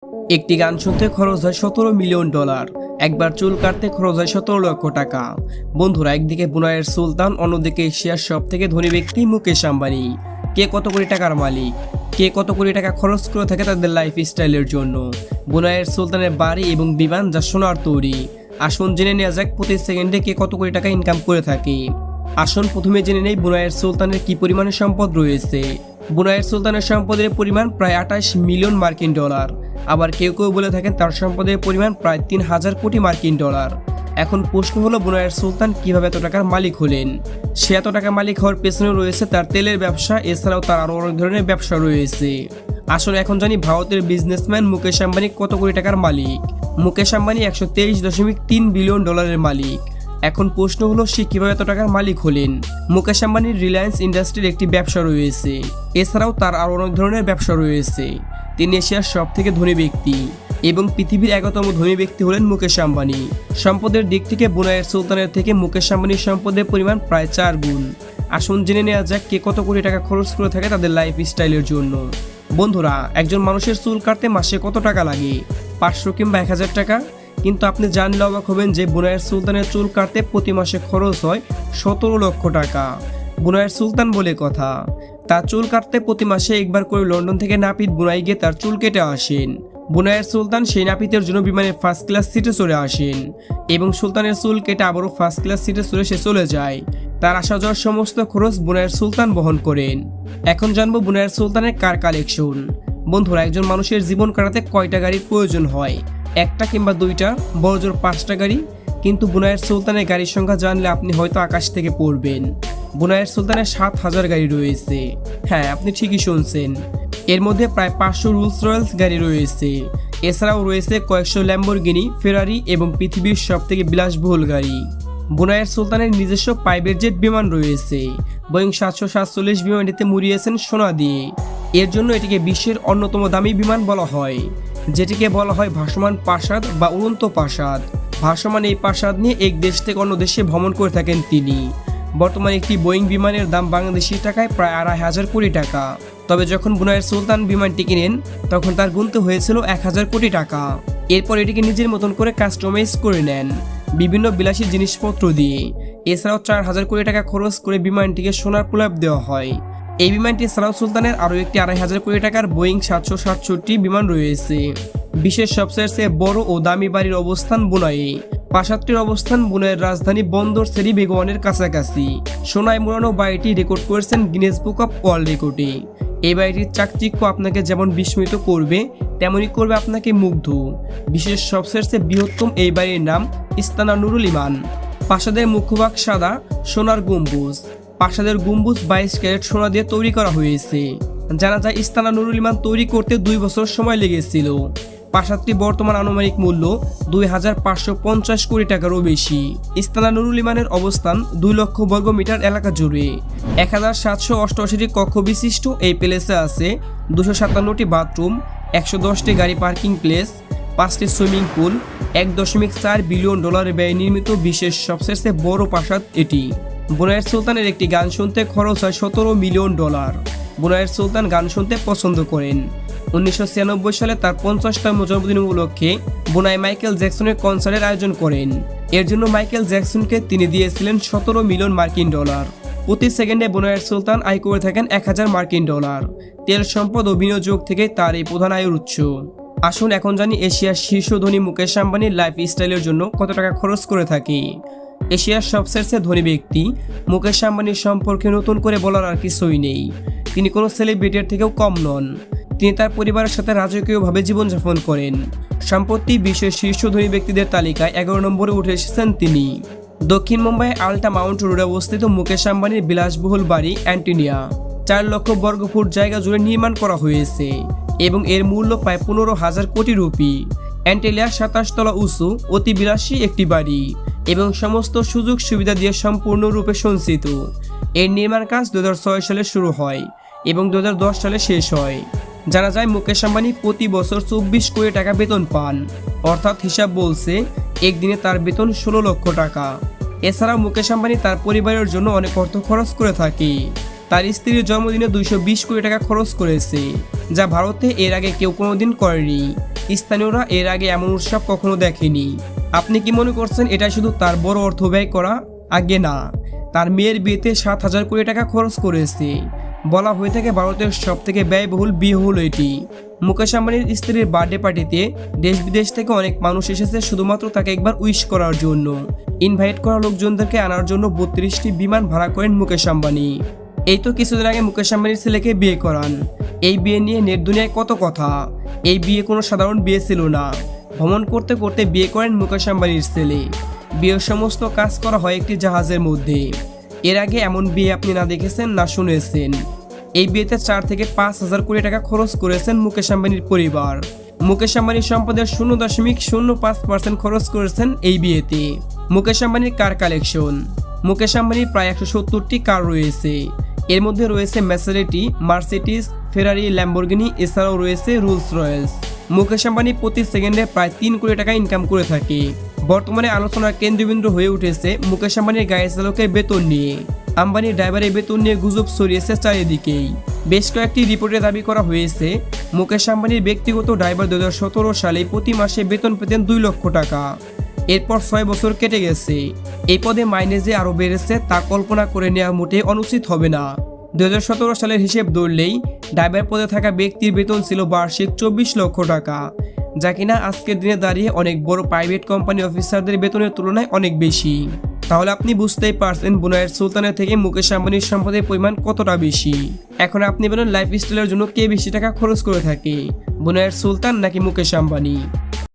একটি গান শুনতে খরচ হয় $17 মিলিয়ন। একবার চুল কাটতে খরচ হয় 17 লক্ষ টাকা। বন্ধুরা, একদিকে বুনাইয়ের সুলতান, অন্যদিকে এশিয়ার সব থেকে ধনী ব্যক্তি মুকেশ আম্বানি। কে কত কোটি টাকার মালিক, কে কত কোটি টাকা খরচ করে থাকে তাদের লাইফ স্টাইলের জন্য। বুনাইয়ের সুলতানের বাড়ি এবং বিমান যা সোনার তৈরি। আসুন জেনে নেওয়া যাক প্রতি সেকেন্ডে কে কত কোটি টাকা ইনকাম করে থাকে। আসুন প্রথমে জেনে নেই বুনাইয়ের সুলতানের কি পরিমাণে সম্পদ রয়েছে। বুনাইয়ের সুলতানের সম্পদের পরিমাণ প্রায় 28 মিলিয়ন মার্কিন ডলার। আবার কেউ কেউ বলে থাকেন তার সম্পদের পরিমাণ প্রায় 3000 কোটি মার্কিন ডলার। এখন প্রশ্ন হলো, বুনাইয়ের সুলতান কিভাবে এত টাকার মালিক হলেন? সে এত টাকা মালিক হওয়ার পেছনে রয়েছে তার তেলের ব্যবসা, এছাড়াও তার আরও অনেক ধরনের ব্যবসা রয়েছে। আসলে এখন জানি ভারতের বিজনেসম্যান মুকেশ আম্বানি কত কোটি টাকার মালিক। মুকেশ আম্বানি 123.3 বিলিয়ন ডলারের মালিক। এখন প্রশ্ন হলো, সে কিভাবে এত টাকার মালিক হলেন? মুকেশ আম্বানির রিলায়েন্স ইন্ডাস্ট্রির একটি ব্যবসা রয়েছে, এছাড়াও তার আরও অনেক ধরনের ব্যবসা রয়েছে। তিনি এশিয়ার সব থেকে ধনী ব্যক্তি এবং পৃথিবীর 11তম ধনী ব্যক্তি হলেন মুকেশ আম্বানি। সম্পদের দিক থেকে বুনাইয়ের সুলতানের থেকে মুকেশ আম্বানির সম্পদের পরিমাণ প্রায় 4 গুণ। আসুন জেনে নেওয়া যাক কে কত কোটি টাকা খরচ করে থাকে তাদের লাইফ স্টাইলের জন্য। বন্ধুরা, একজন মানুষের চুল কাটতে মাসে কত টাকা লাগে? 500 কিংবা 1000 টাকা। কিন্তু আপনি জানলে অবাক হবেন যে বুনাইয়ের সুলতানের চুল কাটতে প্রতি মাসে খরচ হয় 17 লক্ষ টাকা। বুনাইয়ের সুলতান বলে কথা, তার চুল কাটতে প্রতি মাসে একবার করে লন্ডন থেকে নাপিত বুনাই গিয়ে তার চুল কেটে আসেন। বুনাইয়ের সুলতান সেই নাপিতের জন্য বিমানে ফার্স্ট ক্লাস সিটে চলে আসেন এবং সুলতানের চুল কেটে আবারও ফার্স্ট ক্লাস সিটে সে চলে যায়। তার আসা যাওয়ার সমস্ত খরচ বুনাইয়ের সুলতান বহন করেন। এখন জানবো বুনাইয়ের সুলতানের কার কালেকশন। বন্ধুরা, একজন মানুষের জীবন কাটাতে কয়টা গাড়ির প্রয়োজন হয়? একটা কিংবা দুইটা, বড়জোর 5টা গাড়ি। কিন্তু বুনাইয়ের সুলতানের গাড়ির সংখ্যা জানলে আপনি হয়তো আকাশ থেকে পড়বেন। বুনাইয়ের সুলতানের 7000 গাড়ি রয়েছে। হ্যাঁ, আপনি ঠিকই শুনছেন। এর মধ্যে প্রায় 500 রোলস রয়েলস গাড়ি রয়েছে। এছাড়াও রয়েছে কয়েকশো ল্যাম্বরগিনি, ফেরারি এবং পৃথিবীর সব থেকে বিলাসবহুল গাড়ি। বুনাইয়ের সুলতানের নিজস্ব প্রাইভেট জেট বিমান রয়েছে। বোয়িং 747 বিমানটিতে মুড়িয়েছেন সোনা দিয়ে। এর জন্য এটিকে বিশ্বের অন্যতম দামি বিমান বলা হয়, যেটিকে বলা হয় ভাসমান প্রাসাদ বা উড়ন্ত প্রাসাদ। ভাসমান এই প্রাসাদ নিয়ে এক দেশ থেকে অন্য দেশে ভ্রমণ করে থাকেন তিনি। বর্তমানে একটি বোয়িং বিমানের দাম বাংলাদেশি টাকায় প্রায় 2500 কোটি টাকা। তবে যখন বুনাইয়ের সুলতান বিমানটি কিনেন তখন তার গুনতে হয়েছিল 1000 কোটি টাকা। এরপর এটিকে নিজের মতন করে কাস্টমাইজ করে নেন বিভিন্ন বিলাসী জিনিসপত্র দিয়ে। এছাড়াও 4000 কোটি টাকা খরচ করে বিমানটিকে সোনার প্রলেপ দেওয়া হয়। এই বিমানটি ছাড়াও সুলতানের আরও একটি 2500 কোটি টাকার বোয়িং 767 বিমান রয়েছে। বিশ্বের সবচেয়ে বড় ও দামি বাড়ির অবস্থান বুনাইয়ে। প্রাসাদটির অবস্থান বুনাইয়ের রাজধানী বন্দর সেরি বেগওয়ানের কাছাকাছি। সোনায় মোড়ানো বাড়িটি রেকর্ড করেছেন গিনেস বুক অফ ওয়ার্ল্ড রেকর্ডে। এই বাড়িটির চাকচিক্য আপনাকে যেমন বিস্মিত করবে তেমনই করবে আপনাকে মুগ্ধ। বিশ্বের সবচেয়ে বৃহত্তম এই বাড়ির নাম ইস্তানা নুরুল ইমান। প্রাসাদের মুখভাগ সাদা সোনার গম্বুজ। প্রাসাদের গম্বুজ 22 ক্যারেট সোনা দিয়ে তৈরি করা হয়েছে। জানা যায় ইস্তানা নুরুল ইমান তৈরি করতে 2 বছর সময় লেগেছিল। প্রাসাদটি বর্তমান আনুমানিক মূল্য 2550 কোটি টাকারও বেশি। ইস্তানা নুরুল ইমানের অবস্থান 2 লক্ষ বর্গ মিটার এলাকা জুড়ে। 1788টি কক্ষ বিশিষ্ট এই প্লেসে আছে 257টি বাথরুম, 110টি গাড়ি পার্কিং প্লেস, 5টি সুইমিং পুল। $1.4 বিলিয়ন ব্যয়ে নির্মিত বিশ্বের সবচেয়ে বড় প্রাসাদ এটি। বুনাইয়ের সুলতানের একটি গান শুনতে খরচ হয় $17 মিলিয়ন। বুনাইয়ের সুলতান গান শুনতে পছন্দ করেন। 1996 সালে তার 50তম জন্মদিন উপলক্ষে বুনাই মাইকেল জ্যাকসনের কনসার্টের আয়োজন করেন। এর জন্য মাইকেল জ্যাকসনকে তিনি দিয়েছিলেন $17 মিলিয়ন মার্কিন ডলার। প্রতি সেকেন্ডে বুনাইয়ের সুলতান আয় করে থাকেন $1000 মার্কিন ডলার। তেল সম্পদ ও বিনিয়োগ থেকে তার এই প্রধান আয়ের উৎস। আসুন এখন জানি এশিয়ার শীর্ষ ধনী মুকেশ আম্বানির লাইফ স্টাইলের জন্য কত টাকা খরচ করে থাকে। এশিয়ার সবচেয়ে ধনী ব্যক্তি মুকেশ আম্বানির সম্পর্কে নতুন করে বলার আর কিছুই নেই। তিনি কোনো সেলিব্রিটির থেকেও কম নন। তিনি তার পরিবারের সাথে রাজকীয়ভাবে জীবনযাপন করেন। সম্প্রতি বিশ্বের শীর্ষ ধনী ব্যক্তিদের তালিকায় 11 নম্বরে উঠে এসেছেন তিনি। দক্ষিণ মুম্বাই আল্টা মাউন্ট রোডে অবস্থিত মুকেশ আম্বানির বিলাসবহুল বাড়ি অ্যান্টিনিয়া 4 লক্ষ বর্গফুট জায়গা জুড়ে নির্মাণ করা হয়েছে এবং এর মূল্য প্রায় 15,000 কোটি রুপি। অ্যান্টিলিয়া 27 তলা উঁচু, অতি বিলাসী একটি বাড়ি এবং সমস্ত সুযোগ সুবিধা দিয়ে সম্পূর্ণরূপে সজ্জিত। এর নির্মাণ কাজ 2006 সালে শুরু হয় এবং 2010 সালে শেষ হয়। জানা যায় মুকেশ আম্বানি প্রতি বছর 24 কোটি টাকা বেতন পান, অর্থাৎ হিসাব বলছে একদিনে তার বেতন 16 লক্ষ টাকা। এছাড়াও মুকেশ আম্বানি তার পরিবারের জন্য অনেক অর্থ খরচ করে থাকে। তার স্ত্রীর জন্মদিনে 220 কোটি টাকা খরচ করেছে, যা ভারতে এর আগে কেউ কোনোদিন করেনি। স্থানীয়রা এর আগে এমন উৎসব কখনো দেখেনি। আপনি কি মনে করছেন এটা শুধু তার বড় অর্থ ব্যয় করা? আগে না, তার মেয়ের বিয়েতে 7,000 কোটি টাকা খরচ করেছে। বলা হয়ে থাকে ভারতের সব থেকে ব্যয়বহুল বিয়ে হলো এটি। মুকেশ আম্বানির স্ত্রীর বার্থডে পার্টিতে দেশ বিদেশ থেকে অনেক মানুষ এসেছে শুধুমাত্র তাকে একবার উইশ করার জন্য। ইনভাইট করা লোকজনদেরকে আনার জন্য 32টি বিমান ভাড়া করেন মুকেশ আম্বানি। এই তো কিছুদিন আগে মুকেশ আম্বানির ছেলেকে বিয়ে করান। এই বিয়ে নিয়ে নেট দুনিয়ায় কত কথা। এই বিয়ে কোনো সাধারণ বিয়ে ছিল না। ভ্রমণ করতে করতে বিয়ে করেন মুকেশ আম্বানির ছেলে। বিয়ের সমস্ত কাজ করা হয় একটি জাহাজের মধ্যে। এর আগে এমন বিয়ে আপনি না দেখেছেন না শুনেছেন। এই বিয়েতে 4 থেকে 5,000 কোটি টাকা খরচ করেছেন মুকেশ আম্বানির পরিবার। মুকেশ আম্বানির সম্পদের 0.05% খরচ করেছেন এই বিয়েতে। মুকেশ আম্বানির কার কালেকশন। মুকেশ আম্বানির প্রায় 170টি কার রয়েছে। এর মধ্যে রয়েছে ম্যাসেরাটি, মার্সিডিজ, ফেরারি, ল্যাম্বরগিনি, এছাড়াও রয়েছে রোলস রয়েস। মুকেশ আম্বানি প্রতি সেকেন্ডে প্রায় 3 কোটি টাকা ইনকাম করে থাকে। বর্তমানে আলোচনার কেন্দ্রবিন্দু হয়ে উঠেছে মুকেশ আম্বানির গাড়ি চালকের বেতন নিয়ে। আম্বানির ড্রাইভারের বেতন নিয়ে গুজব ছড়িয়েছে চারিদিকেই। বেশ কয়েকটি রিপোর্টে দাবি করা হয়েছে মুকেশ আম্বানির ব্যক্তিগত ড্রাইভার 2017 সালে প্রতি মাসে বেতন পেতেন 2 লক্ষ টাকা। এরপর 6 বছর কেটে গেছে। এই পদে মাইনে যে আরও বেড়েছে তা কল্পনা করে নেওয়া মোটেই অনুচিত হবে না। 2017 সালের হিসেব ধরলেই ড্রাইভার পদে থাকা ব্যক্তির বেতন ছিল বার্ষিক 24 লক্ষ টাকা, যা কিনা আজকের দিনে দাঁড়িয়ে অনেক বড় প্রাইভেট কোম্পানি অফিসারদের বেতনের তুলনায় অনেক বেশি। তাহলে আপনি বুঝতেই পারছেন বুনাইয়ের সুলতানের থেকে মুকেশ আম্বানির সম্পদের পরিমাণ কতটা বেশি। এখন আপনি বলেন লাইফস্টাইলের জন্য কে বেশি টাকা খরচ করে থাকে, বুনাইয়ের সুলতান নাকি মুকেশ আম্বানি?